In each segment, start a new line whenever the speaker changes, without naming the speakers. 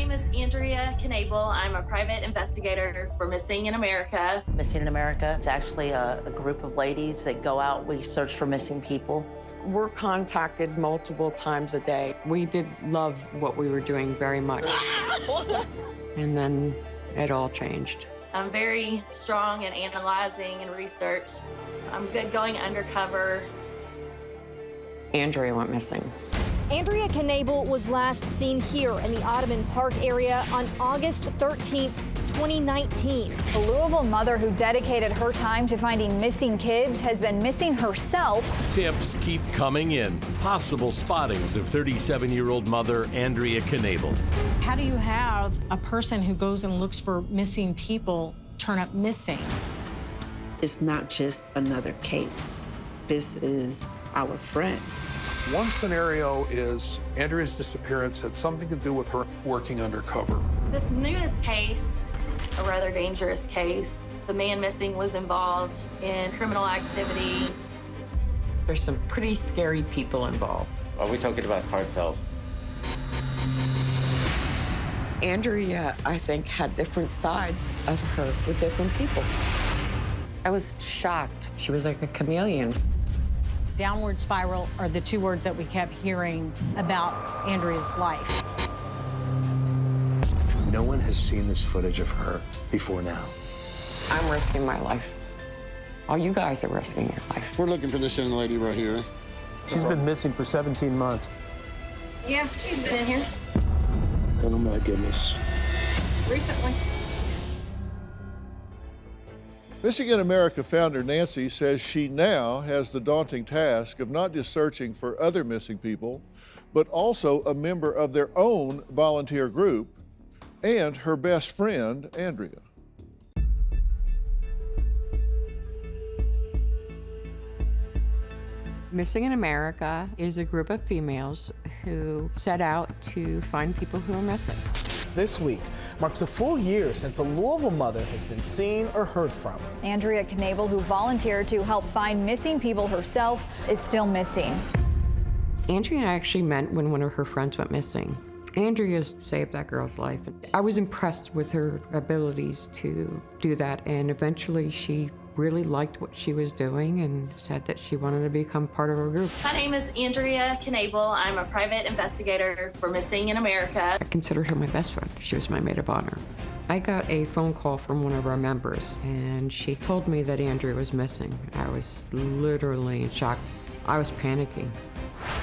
name is Andrea Knabel. I'm a private investigator for Missing in America.
Missing in America, it's actually a group of ladies that go out, we search for missing people.
We're contacted multiple times a day. We did love what we were doing very much. And then it all changed.
I'm very strong in analyzing and research. I'm good going undercover.
Andrea went missing.
Andrea Knabel was last seen here in the Ottoman Park area on August 13th, 2019.
A Louisville mother who dedicated her time to finding missing kids has been missing herself.
Tips keep coming in. Possible spottings of 37-year-old mother Andrea Knabel.
How do you have a person who goes and looks for missing people turn up missing?
It's not just another case. This is our friend.
One scenario is Andrea's disappearance had something to do with her working undercover.
This newest case, a rather dangerous case. The man missing was involved in criminal activity.
There's some pretty scary people involved.
Are we talking about cartels?
Andrea, I think, had different sides of her with different people. I was shocked. She was like a chameleon.
Downward spiral are the two words that we kept hearing about Andrea's life.
No one has seen this footage of her before now.
I'm risking my life. All you guys are risking your life.
We're looking for this young lady right here.
She's been missing for 17 months.
Yeah, she's been here
Oh my goodness.
recently.
Missing in America founder Nancy says she now has the daunting task of not just searching for other missing people, but also a member of their own volunteer group and her best friend, Andrea.
Missing in America is a group of females who set out to find people who are missing.
This week marks a full year since a Louisville mother has been seen or heard from.
Andrea Knabel, who volunteered to help find missing people herself, is still missing.
Andrea and I actually met when one of her friends went missing. Andrea saved that girl's life. I was impressed with her abilities to do that, and eventually she really liked what she was doing and said that she wanted to become part of our group.
My name is Andrea Knabel. I'm a private investigator for Missing in America.
I considered her my best friend. She was my maid of honor. I got a phone call from one of our members, and she told me that Andrea was missing. I was literally in shock. I was panicking.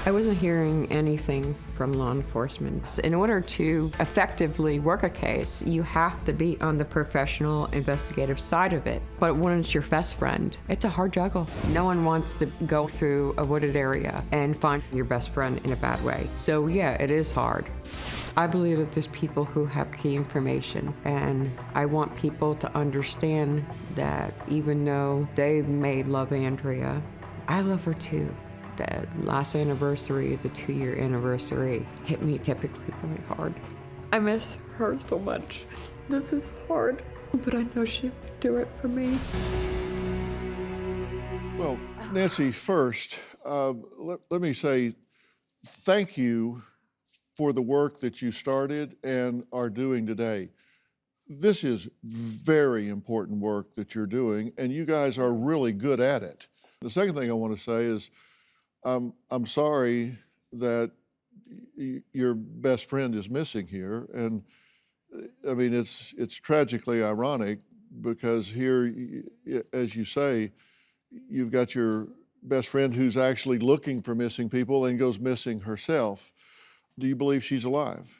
I wasn't hearing anything from law enforcement. In order to effectively work a case, you have to be on the professional investigative side of it. But when it's your best friend, it's a hard juggle. No one wants to go through a wooded area and find your best friend in a bad way. So yeah, it is hard. I believe that there's people who have key information, and I want people to understand that even though they may love Andrea, I love her too. The last anniversary, the 2-year anniversary, hit me typically really hard. I miss her so much. This is hard, but I know she would do it for me.
Well, Nancy, first, let me say thank you for the work that you started and are doing today. This is very important work that you're doing, and you guys are really good at it. The second thing I want to say is I'm sorry that your best friend is missing here, and I mean it's tragically ironic because here, as you say, you've got your best friend who's actually looking for missing people and goes missing herself. Do you believe she's alive?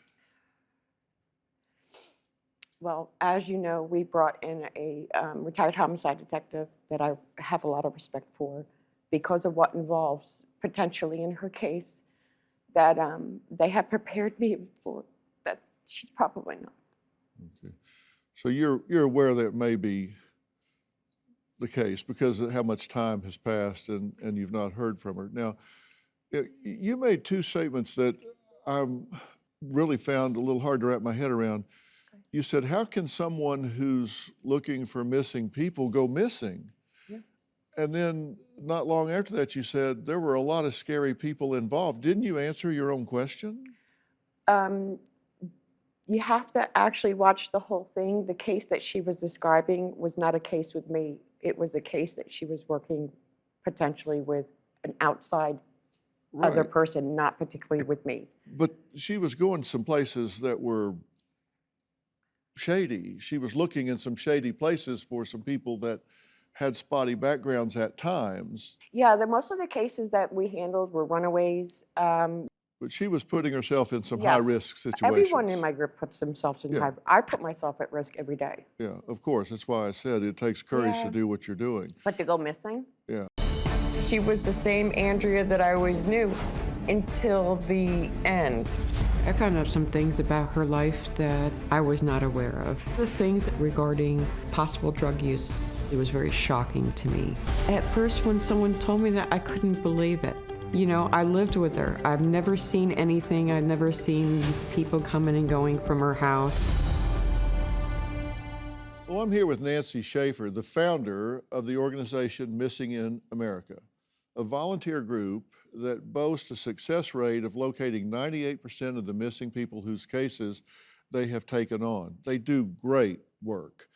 Well, as you know, we brought in a retired homicide detective that I have a lot of respect for because of what involves potentially in her case, that they have prepared me for that she's probably not.
Okay. So you're aware that it may be the case because of how much time has passed and you've not heard from her. Now, you made two statements that I really found a little hard to wrap my head around. Okay. You said, how can someone who's looking for missing people go missing? Yeah. And then not long after that, you said there were a lot of scary people involved. Didn't you answer your own question?
You have to actually watch the whole thing. The case that she was describing was not a case with me. It was a case that she was working potentially with an outside other
Right.
person, not particularly with me.
But she was going some places that were shady. She was looking in some shady places for some people that had spotty backgrounds at times.
Yeah, most of the cases that we handled were runaways.
But she was putting herself in some
Yes.
high-risk situations.
Everyone in my group puts themselves in
Yeah.
I put myself at risk every day.
Yeah, of course. That's why I said it takes courage
Yeah.
to do what you're doing.
But to go missing?
Yeah.
She was the same Andrea that I always knew until the end. I found out some things about her life that I was not aware of. The things regarding possible drug use, it was very shocking to me. At first, when someone told me that, I couldn't believe it. You know, I lived with her. I've never seen anything. I've never seen people coming and going from her house.
Well, I'm here with Nancy Schaefer, the founder of the organization Missing in America, a volunteer group that boasts a success rate of locating 98% of the missing people whose cases they have taken on. They do great work.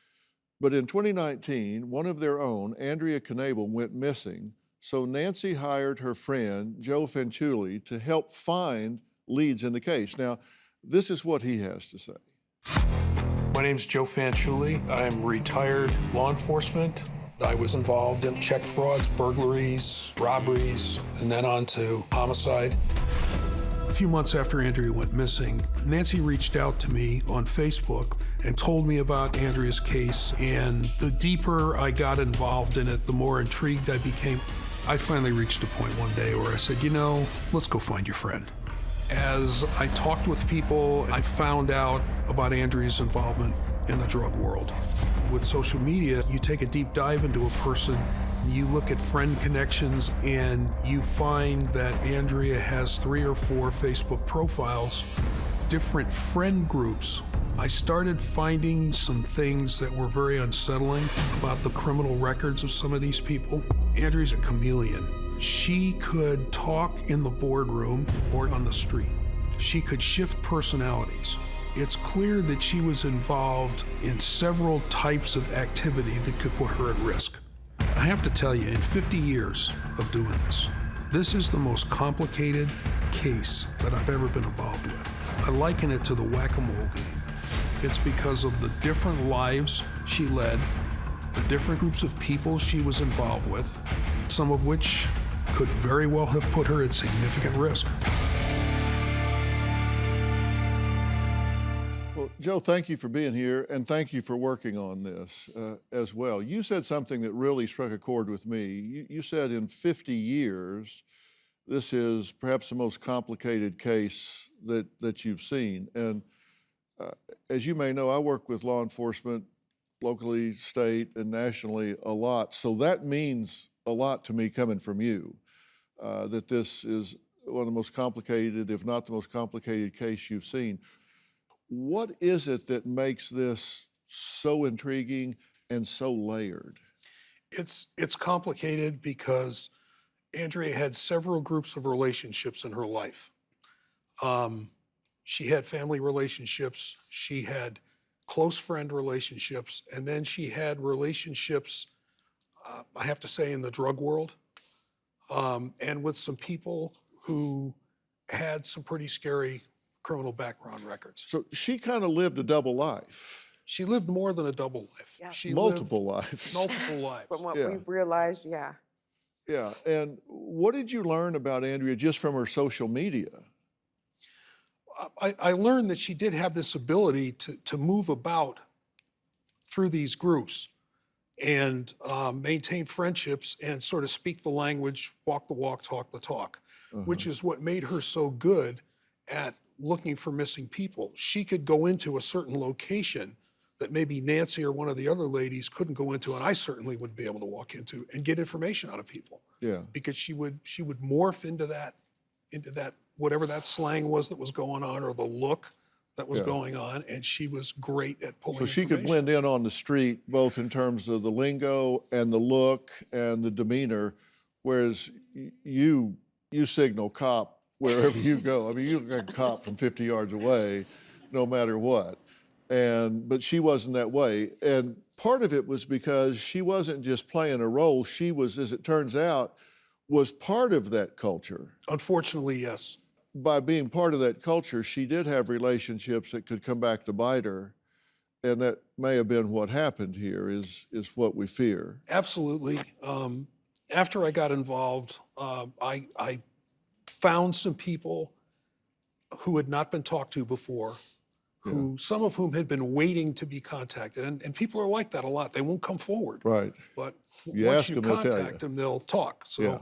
But in 2019, one of their own, Andrea Knabel, went missing, so Nancy hired her friend, Joe Fanciulli, to help find leads in the case. Now, this is what he has to say.
My name's Joe Fanciulli. I'm retired law enforcement. I was involved in check frauds, burglaries, robberies, and then on to homicide. A few months after Andrea went missing, Nancy reached out to me on Facebook and told me about Andrea's case, and the deeper I got involved in it, the more intrigued I became. I finally reached a point one day where I said, you know, let's go find your friend. As I talked with people, I found out about Andrea's involvement in the drug world. With social media, you take a deep dive into a person, you look at friend connections, and you find that Andrea has 3 or 4 Facebook profiles, different friend groups. I started finding some things that were very unsettling about the criminal records of some of these people. Andrea's a chameleon. She could talk in the boardroom or on the street. She could shift personalities. It's clear that she was involved in several types of activity that could put her at risk. I have to tell you, in 50 years of doing this is the most complicated case that I've ever been involved with. I liken it to the whack-a-mole game. It's because of the different lives she led, the different groups of people she was involved with, some of which could very well have put her at significant risk.
Well, Joe, thank you for being here, and thank you for working on this as well. You said something that really struck a chord with me. You said in 50 years, this is perhaps the most complicated case that you've seen. And as you may know, I work with law enforcement locally, state, and nationally a lot. So that means a lot to me coming from you, that this is one of the most complicated, if not the most complicated case you've seen. What is it that makes this so intriguing and so layered?
It's complicated because Andrea had several groups of relationships in her life. She had family relationships, she had close friend relationships, and then she had relationships, I have to say, in the drug world, and with some people who had some pretty scary criminal background records.
So she kind of lived a double life.
She lived more than a double life.
Yeah.
She
Multiple
lived
lives.
multiple lives.
From what
Yeah.
we realized, yeah.
Yeah, and what did you learn about Andrea just from her social media?
I learned that she did have this ability to move about through these groups and maintain friendships and sort of speak the language, walk the walk, talk the talk, which is what made her so good at looking for missing people. She could go into a certain location that maybe Nancy or one of the other ladies couldn't go into, and I certainly would be able to walk into and get information out of people.
Yeah.
Because she would morph into that whatever that slang was that was going on, or the look that was going on, and she was great at pulling
So she could
information.
blend in on the street, both in terms of the lingo and the look and the demeanor, whereas you signal cop wherever you go. I mean, you look like a cop from 50 yards away, no matter what. But she wasn't that way. And part of it was because she wasn't just playing a role. She was, as it turns out, was part of that culture.
Unfortunately, yes.
By being part of that culture, she did have relationships that could come back to bite her. And that may have been what happened here, is what we fear.
Absolutely. After I got involved, I found some people who had not been talked to before, some of whom had been waiting to be contacted. And people are like that a lot. They won't come forward.
Right.
But
You
once
ask
you
them, they'll tell
contact
you.
them, they'll talk. So,
Yeah.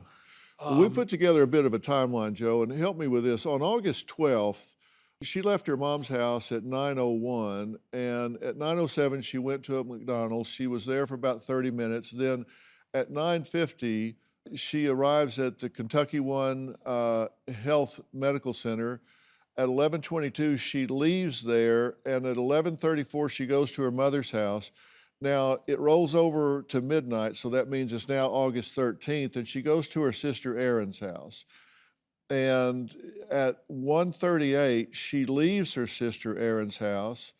We put together a bit of a timeline, Joe, and help me with this. On August 12th, she left her mom's house at 9:01, and at 9:07, she went to a McDonald's. She was there for about 30 minutes. Then at 9:50, she arrives at the Kentucky One Health Medical Center. At 11:22, she leaves there, and at 11:34, she goes to her mother's house. Now, it rolls over to midnight, so that means it's now August 13th, and she goes to her sister Erin's house. And at 1:38, she leaves her sister Erin's house,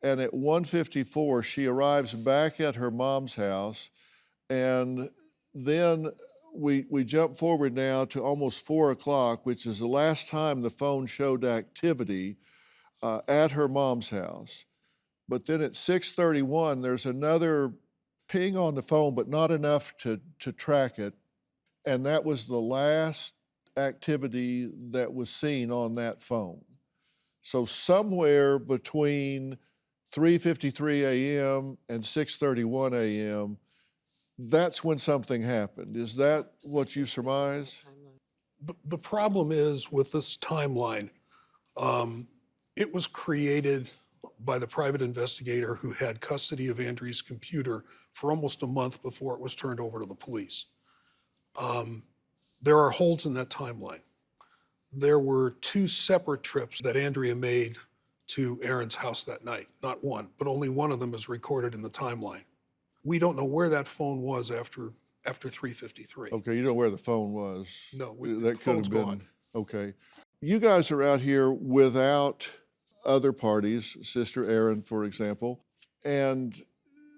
and at 1:54, she arrives back at her mom's house, and then we jump forward now to almost 4 o'clock, which is the last time the phone showed activity at her mom's house. But then at 6:31, there's another ping on the phone, but not enough to track it. And that was the last activity that was seen on that phone. So somewhere between 3:53 a.m. and 6:31 a.m., that's when something happened. Is that what you surmise?
the problem is with this timeline, it was created by the private investigator who had custody of Andrea's computer for almost a month before it was turned over to the police. There are holes in that timeline. There were 2 separate trips that Andrea made to Erin's house that night, not one, but only one of them is recorded in the timeline. We don't know where that phone was after 3:53.
Okay, you know where the phone was.
No,
that
the phone's
been
gone.
Okay. You guys are out here without other parties, Sister Erin, for example, and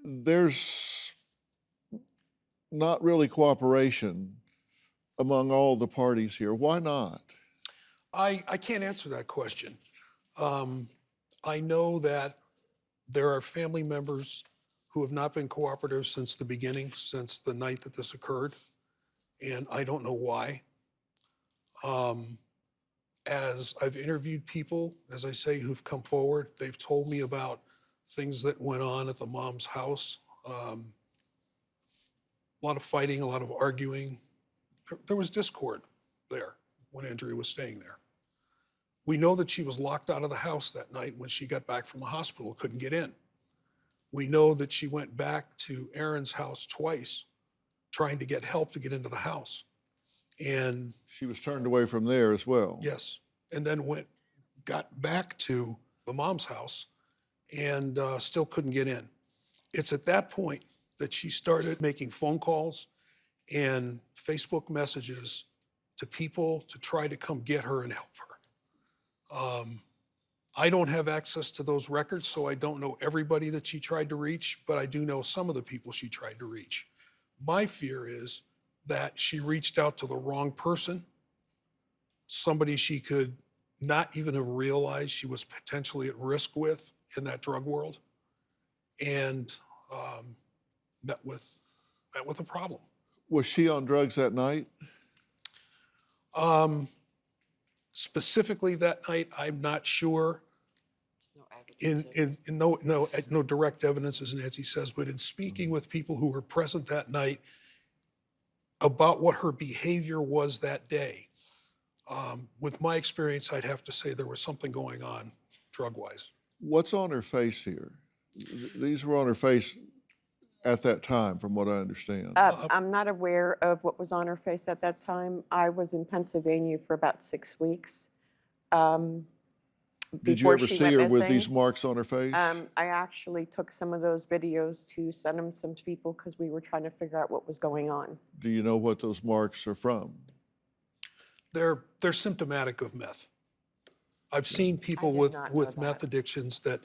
there's not really cooperation among all the parties here. Why not?
I can't answer that question. I know that there are family members who have not been cooperative since the beginning, since the night that this occurred, and I don't know why. As I've interviewed people, as I say, who've come forward, they've told me about things that went on at the mom's house. A lot of fighting, a lot of arguing. There was discord there when Andrea was staying there. We know that she was locked out of the house that night when she got back from the hospital, couldn't get in. We know that she went back to Erin's house twice, trying to get help to get into the house. And
she was turned away from there as well.
Yes, and then got back to the mom's house and still couldn't get in. It's at that point that she started making phone calls and Facebook messages to people to try to come get her and help her. I don't have access to those records, so I don't know everybody that she tried to reach, but I do know some of the people she tried to reach. My fear is that she reached out to the wrong person, somebody she could not even have realized she was potentially at risk with in that drug world, and met with a problem.
Was she on drugs that night?
Specifically that night, I'm not sure. No direct evidence, as Nancy says, but in speaking with people who were present that night about what her behavior was that day, with my experience, I'd have to say there was something going on drug-wise.
What's on her face here? These were on her face at that time, from what I understand.
I'm not aware of what was on her face at that time. I was in Pennsylvania for about 6 weeks.
Did you ever see her with these marks on her face?
I actually took some of those videos to send them some to people because we were trying to figure out what was going on.
Do you know what those marks are from?
They're symptomatic of meth. I've seen people
did
with,
not know
with
that.
meth addictions that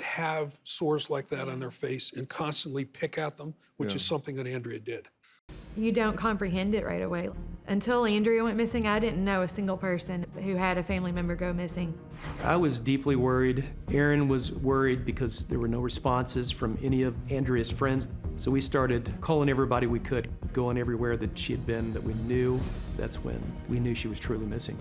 have sores like that on their face and constantly pick at them, which is something that Andrea did.
You don't comprehend it right away. Until Andrea went missing, I didn't know a single person who had a family member go missing.
I was deeply worried. Erin was worried because there were no responses from any of Andrea's friends. So we started calling everybody we could, going everywhere that she had been that we knew. That's when we knew she was truly missing.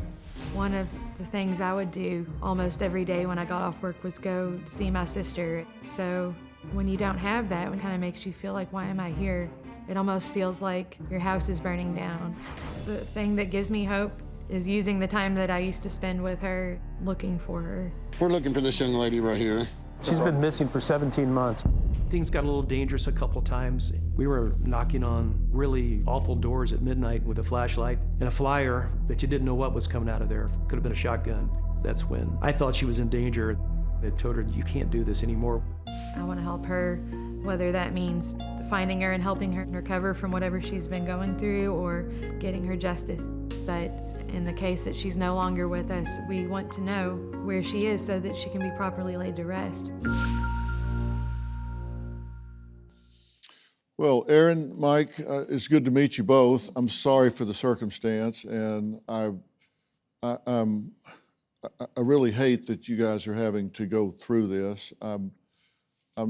One of the things I would do almost every day when I got off work was go see my sister. So when you don't have that, it kind of makes you feel like, why am I here? It almost feels like your house is burning down. The thing that gives me hope is using the time that I used to spend with her, looking for her.
We're looking for this young lady right here.
She's been missing for 17 months.
Things got a little dangerous a couple times. We were knocking on really awful doors at midnight with a flashlight and a flyer that you didn't know what was coming out of there. Could have been a shotgun. That's when I thought she was in danger. I told her, you can't do this anymore.
I want to help her, whether that means finding her and helping her recover from whatever she's been going through or getting her justice. But in the case that she's no longer with us, we want to know where she is so that she can be properly laid to rest.
Well, Erin, Mike, it's good to meet you both. I'm sorry for the circumstance, and I really hate that you guys are having to go through this. I'm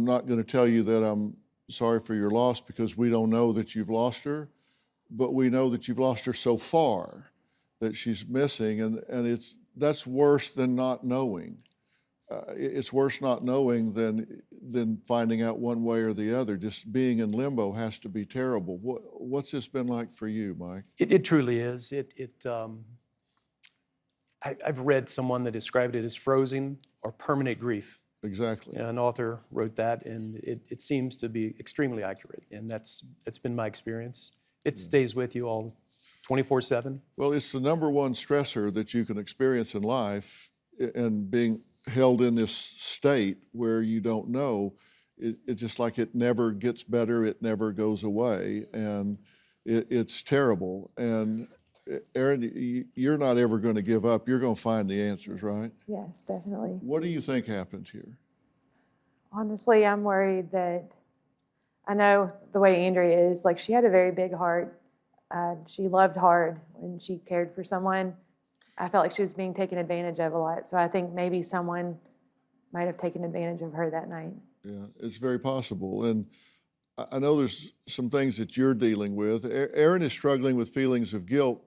not going to tell you that I'm sorry for your loss because we don't know that you've lost her, but we know that you've lost her so far that she's missing, and that's worse than not knowing. It's worse not knowing than finding out one way or the other. Just being in limbo has to be terrible. What's this been like for you, Mike?
It truly is. I've read someone that described it as frozen or permanent grief.
Exactly.
An author wrote that, and it seems to be extremely accurate, and that's been my experience. It stays with you all 24/7.
Well, it's the number one stressor that you can experience in life, and being held in this state where you don't know, it's just like it never gets better, it never goes away, and it's terrible. And Erin, you're not ever going to give up. You're going to find the answers, right?
Yes, definitely.
What do you think happened here?
Honestly, I'm worried that I know the way Andrea is. Like, she had a very big heart. She loved hard when she cared for someone. I felt like she was being taken advantage of a lot. So I think maybe someone might have taken advantage of her that night.
Yeah, it's very possible. And I know there's some things that you're dealing with. Erin is struggling with feelings of guilt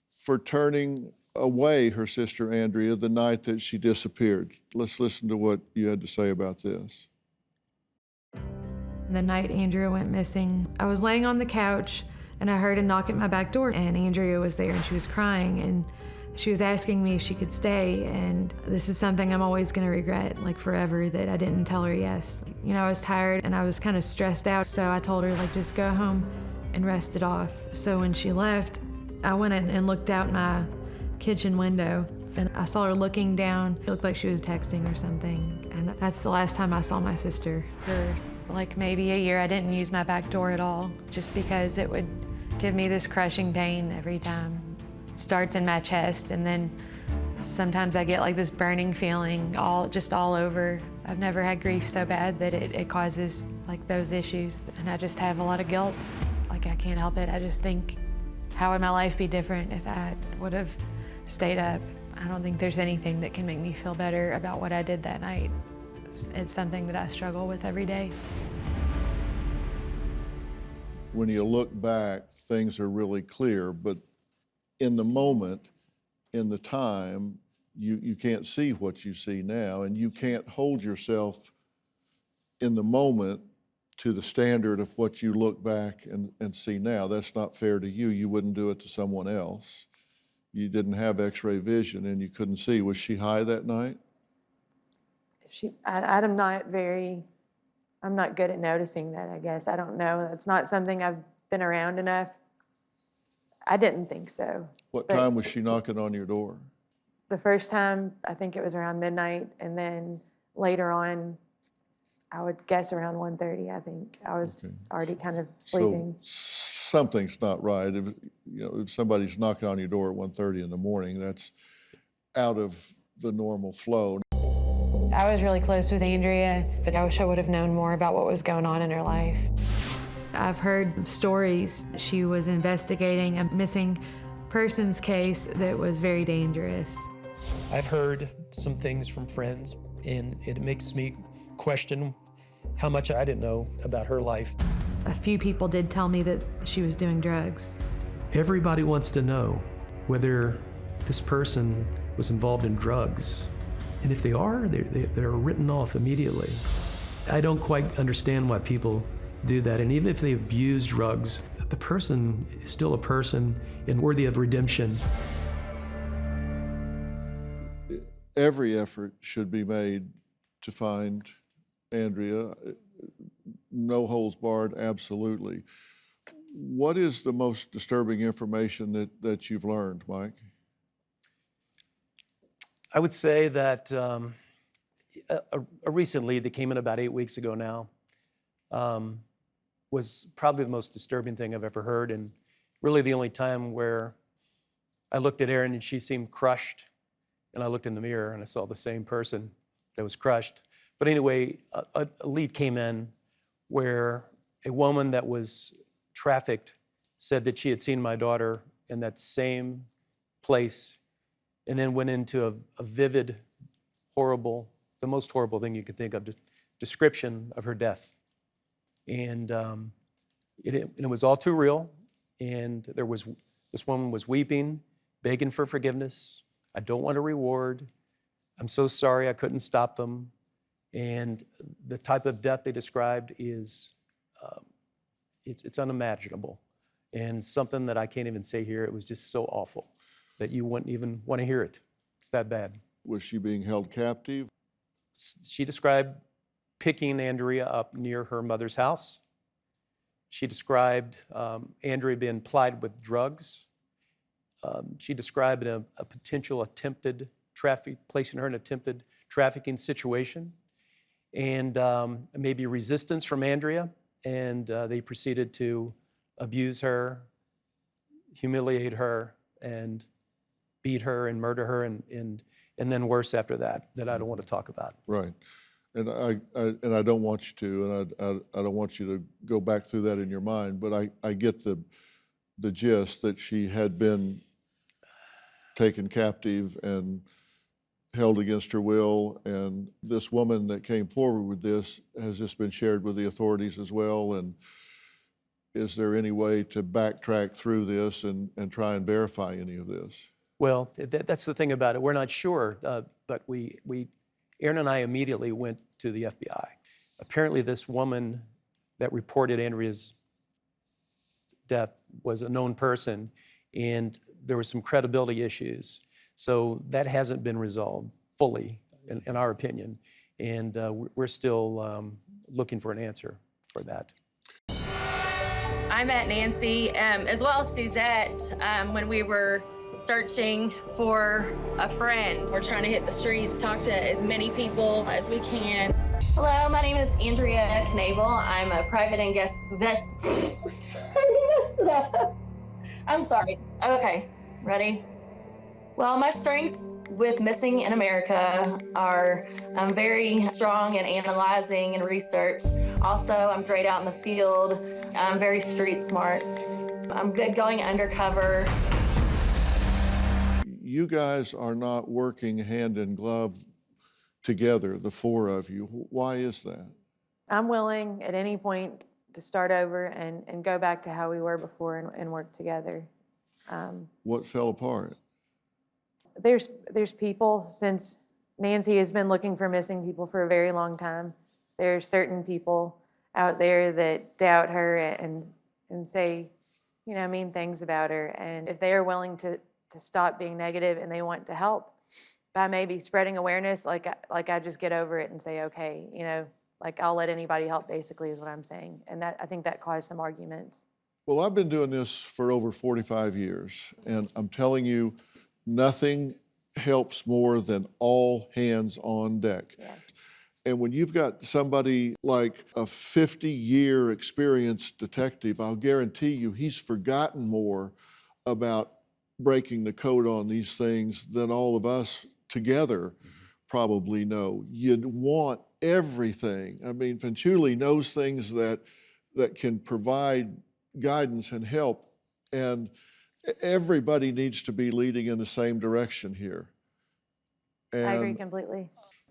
for turning away her sister Andrea the night that she disappeared. Let's listen to what you had to say about this.
The night Andrea went missing, I was laying on the couch and I heard a knock at my back door, and Andrea was there and she was crying, and she was asking me if she could stay, and this is something I'm always gonna regret, like forever, that I didn't tell her yes. You know, I was tired and I was kind of stressed out, so I told her, like, just go home and rest it off. So when she left, I went in and looked out my kitchen window, and I saw her looking down. It looked like she was texting or something, and that's the last time I saw my sister. For like maybe a year, I didn't use my back door at all, just because it would give me this crushing pain every time. It starts in my chest, and then sometimes I get like this burning feeling all over. I've never had grief so bad that it causes like those issues, and I just have a lot of guilt. Like, I can't help it. I just think, how would my life be different if I would have stayed up? I don't think there's anything that can make me feel better about what I did that night. It's something that I struggle with every day.
When you look back, things are really clear, but in the moment, in the time, you can't see what you see now, and you can't hold yourself in the moment to the standard of what you look back and see now. That's not fair to you. You wouldn't do it to someone else. You didn't have x-ray vision and you couldn't see. Was she high that night?
I'm not good at noticing that, I guess. I don't know. It's not something I've been around enough. I didn't think so.
What time was she knocking on your door?
The first time, I think it was around midnight, and then later on, I would guess around 1:30, I think. I was already kind of sleeping.
So something's not right. If somebody's knocking on your door at 1:30 in the morning, that's out of the normal flow.
I was really close with Andrea, but I wish I would have known more about what was going on in her life. I've heard stories. She was investigating a missing persons case that was very dangerous.
I've heard some things from friends, and it makes me question how much I didn't know about her life.
A few people did tell me that she was doing drugs.
Everybody wants to know whether this person was involved in drugs. And if they are, they're written off immediately. I don't quite understand why people do that. And even if they abuse drugs, the person is still a person and worthy of redemption.
Every effort should be made to find Andrea. No holds barred, absolutely. What is the most disturbing information that you've learned, Mike?
I would say that a recent lead that came in about 8 weeks ago now was probably the most disturbing thing I've ever heard, and really the only time where I looked at Erin and she seemed crushed, and I looked in the mirror and I saw the same person that was crushed. But anyway, a lead came in where a woman that was trafficked said that she had seen my daughter in that same place, and then went into a vivid, horrible, the most horrible thing you could think of, description of her death. And it was all too real. And this woman was weeping, begging for forgiveness. I don't want a reward. I'm so sorry I couldn't stop them. And the type of death they described is, it's unimaginable. And something that I can't even say here, it was just so awful that you wouldn't even want to hear it. It's that bad.
Was she being held captive?
She described picking Andrea up near her mother's house. She described Andrea being plied with drugs. She described a potential attempted placing her in an attempted trafficking situation, and maybe resistance from Andrea, and they proceeded to abuse her, humiliate her, and beat her and murder her, and then worse after that I don't want to talk about.
Right. And I don't want you to, and I don't want you to go back through that in your mind, but I get the gist that she had been taken captive and held against her will, and this woman that came forward with this, has this been shared with the authorities as well? And is there any way to backtrack through this and try and verify any of this?
Well, that's the thing about it. We're not sure, but Erin and I immediately went to the FBI. Apparently this woman that reported Andrea's death was a known person, and there were some credibility issues. So that hasn't been resolved fully, in our opinion, and we're still looking for an answer for that.
I met Nancy, as well as Suzette, when we were searching for a friend. We're trying to hit the streets, talk to as many people as we can. Hello, my name is Andrea Knabel. I'm a private I'm sorry. Okay, ready? Well, my strengths with Missing in America are I'm very strong in analyzing and research. Also, I'm great out in the field. I'm very street smart. I'm good going undercover.
You guys are not working hand in glove together, the four of you. Why is that?
I'm willing at any point to start over and go back to how we were before and work together.
What fell apart?
There's people, since Nancy has been looking for missing people for a very long time, there are certain people out there that doubt her and say, mean things about her. And if they are willing to stop being negative and they want to help by maybe spreading awareness, like I just get over it and say, okay, like I'll let anybody help, basically, is what I'm saying. And I think that caused some arguments.
Well, I've been doing this for over 45 years, and I'm telling you, nothing helps more than all hands on deck.
Yes.
And when you've got somebody like a 50-year experienced detective, I'll guarantee you he's forgotten more about breaking the code on these things than all of us together probably know. You'd want everything. I mean, Fanciulli knows things that can provide guidance and help, and everybody needs to be leading in the same direction here. And
I agree completely.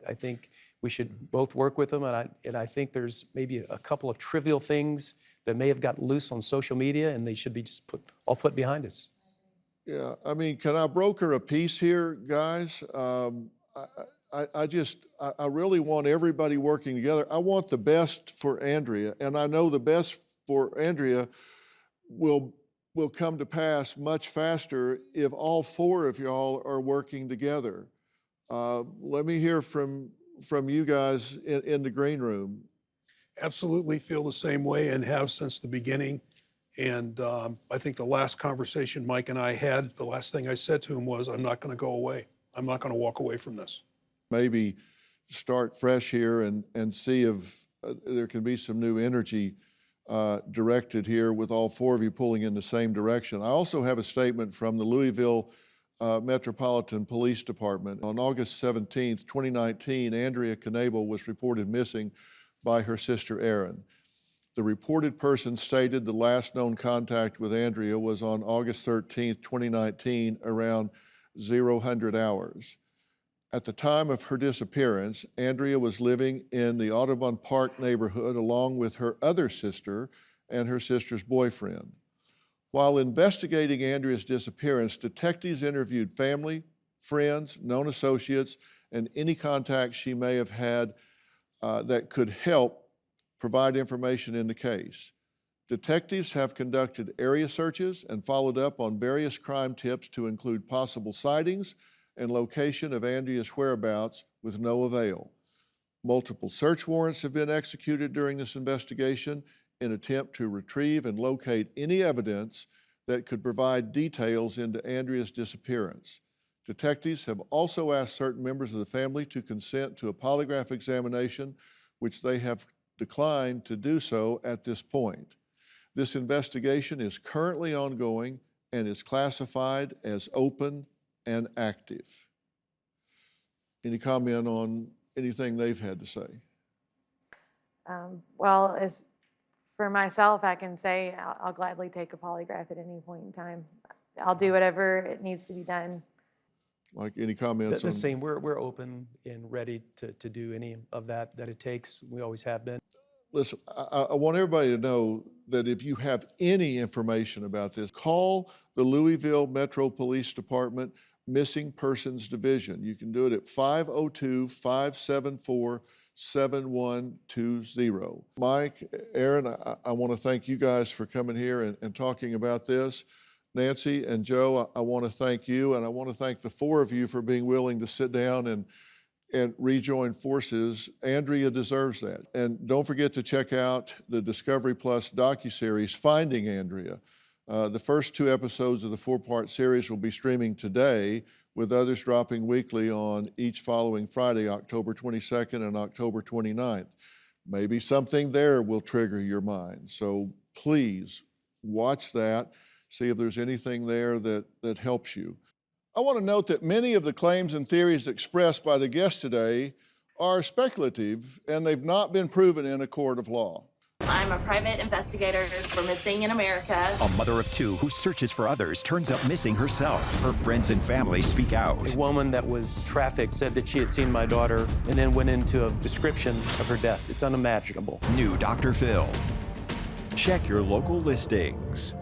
I think we should both work with them, and I think there's maybe a couple of trivial things that may have gotten loose on social media, and they should be just all put behind us.
Yeah, I mean, can I broker a peace here, guys? I really want everybody working together. I want the best for Andrea, and I know the best for Andrea will come to pass much faster if all four of y'all are working together. Let me hear from you guys in the green room.
Absolutely feel the same way and have since the beginning. And I think the last conversation Mike and I had, the last thing I said to him was, I'm not going to go away. I'm not going to walk away from this.
Maybe start fresh here and see if there can be some new energy directed here with all four of you pulling in the same direction. I also have a statement from the Louisville Metropolitan Police Department. On August 17th, 2019, Andrea Knabel was reported missing by her sister Erin. The reported person stated the last known contact with Andrea was on August 13th, 2019, around 0000 hours. At the time of her disappearance, Andrea was living in the Audubon Park neighborhood along with her other sister and her sister's boyfriend. While investigating Andrea's disappearance, detectives interviewed family, friends, known associates, and any contacts she may have had that could help provide information in the case. Detectives have conducted area searches and followed up on various crime tips to include possible sightings and location of Andrea's whereabouts with no avail. Multiple search warrants have been executed during this investigation in attempt to retrieve and locate any evidence that could provide details into Andrea's disappearance. Detectives have also asked certain members of the family to consent to a polygraph examination, which they have declined to do so at this point. This investigation is currently ongoing and is classified as open and active. Any comment on anything they've had to say?
Well, as for myself, I can say I'll gladly take a polygraph at any point in time. I'll do whatever it needs to be done.
Mike, any comments?
The same. We're open and ready to do any of that it takes. We always have been.
Listen, I want everybody to know that if you have any information about this, call the Louisville Metro Police Department Missing Persons Division. You can do it at 502-574-7120. Mike, Erin, I want to thank you guys for coming here and talking about this. Nancy and Joe, I want to thank you, and I want to thank the four of you for being willing to sit down and rejoin forces. Andrea deserves that. And don't forget to check out the Discovery Plus docuseries, Finding Andrea. The first 2 episodes of the 4-part series will be streaming today, with others dropping weekly on each following Friday, October 22nd and October 29th. Maybe something there will trigger your mind. So please watch that, see if there's anything there that helps you. I want to note that many of the claims and theories expressed by the guests today are speculative, and they've not been proven in a court of law.
I'm a private investigator for Missing in America.
A mother of 2 who searches for others turns up missing herself. Her friends and family speak out.
A woman that was trafficked said that she had seen my daughter and then went into a description of her death. It's unimaginable.
New Dr. Phil. Check your local listings.